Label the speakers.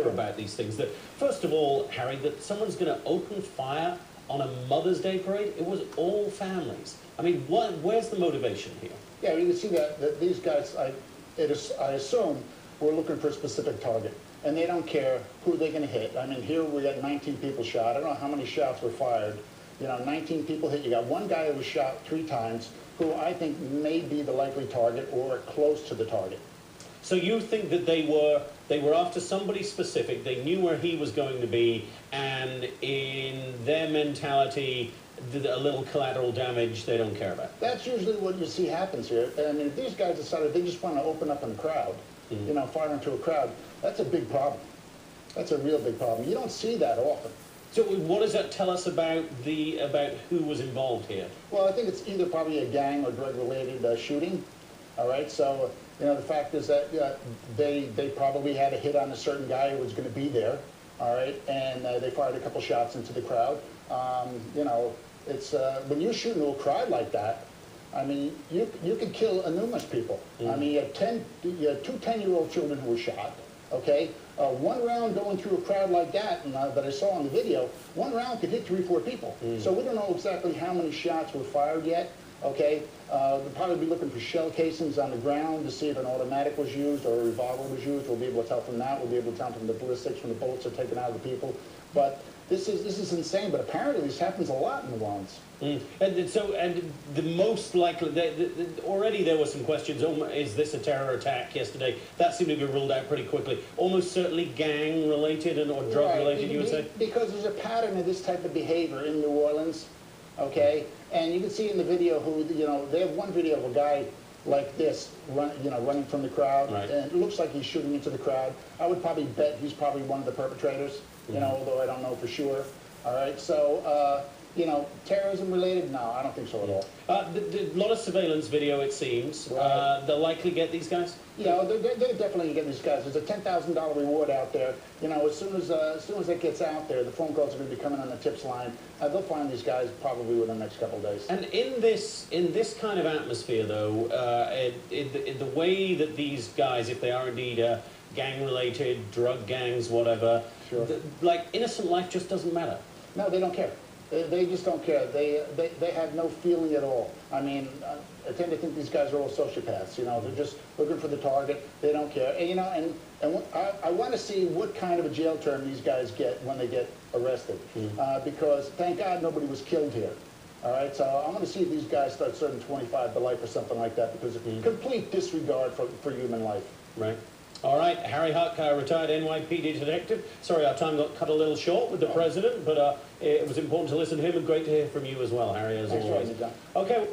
Speaker 1: about these things. That first of all, Harry, that someone's going to open fire on a Mother's Day parade. It was all families. I mean, where's the motivation here?
Speaker 2: Yeah, you can see that these guys, I assume, were looking for a specific target, and they don't care who they're going to hit. I mean, here we got 19 people shot. I don't know how many shots were fired. You know, 19 people hit. You got one guy who was shot 3 times, who I think may be the likely target or close to the target.
Speaker 1: So you think that they were after somebody specific, they knew where he was going to be, and in their mentality, a little collateral damage they don't care about?
Speaker 2: That's usually what you see happens here. I mean, if these guys decided they just want to open up in a crowd, you know, fire into a crowd, that's a big problem. That's a real big problem. You don't see that often.
Speaker 1: So what does that tell us about who was involved here?
Speaker 2: Well, I think it's either probably a gang or drug-related shooting. All right, so you know the fact is that they probably had a hit on a certain guy who was going to be there. All right, and they fired a couple shots into the crowd. You know, it's when you shoot into a crowd like that, I mean, you could kill numerous people. I mean, you had 2 10-year-old children who were shot. Okay, one round going through a crowd like that, and that I saw on the video, one round could hit 3 or 4 people. So we don't know exactly how many shots were fired yet. Okay, we'll probably be looking for shell casings on the ground to see if an automatic was used or a revolver was used. We'll be able to tell from that. We'll be able to tell from the ballistics when the bullets are taken out of the people. But this is insane. But apparently this happens a lot in New Orleans.
Speaker 1: And the most likely, already there were some questions. Is this a terror attack yesterday? That seemed to be ruled out pretty quickly. Almost certainly gang-related or drug-related, right, you would say?
Speaker 2: Because there's a pattern of this type of behavior in New Orleans, okay? And you can see in the video who, you know, they have one video of a guy like this, running from the crowd, right, and it looks like he's shooting into the crowd. I would probably bet he's probably one of the perpetrators, you know, although I don't know for sure. All right, so, you know, terrorism related? No, I don't think so at all.
Speaker 1: A lot of surveillance video, it seems.
Speaker 2: Right.
Speaker 1: They'll likely get these guys?
Speaker 2: Yeah, they're definitely get these guys. There's a $10,000 reward out there. You know, as soon as that gets out there, the phone calls are going to be coming on the tips line. They'll find these guys probably within the next couple of days.
Speaker 1: And in this kind of atmosphere, though, in the way that these guys, if they are indeed gang-related, drug gangs, whatever,
Speaker 2: sure,
Speaker 1: like innocent life just doesn't matter.
Speaker 2: No, they don't care. They just don't care. They have no feeling at all. I mean, I tend to think these guys are all sociopaths. You know, they're just looking for the target. They don't care. And, you know, and I want to see what kind of a jail term these guys get when they get arrested, because thank God nobody was killed here. All right, so I want to see if these guys start serving 25 to life or something like that, because of complete disregard for human life.
Speaker 1: Right. All right, Harry Houck, retired NYPD detective. Sorry, our time got cut a little short with the president, but it was important to listen to him, and great to hear from you as well, Harry, as always.
Speaker 2: Thanks for having me, John.
Speaker 1: Okay.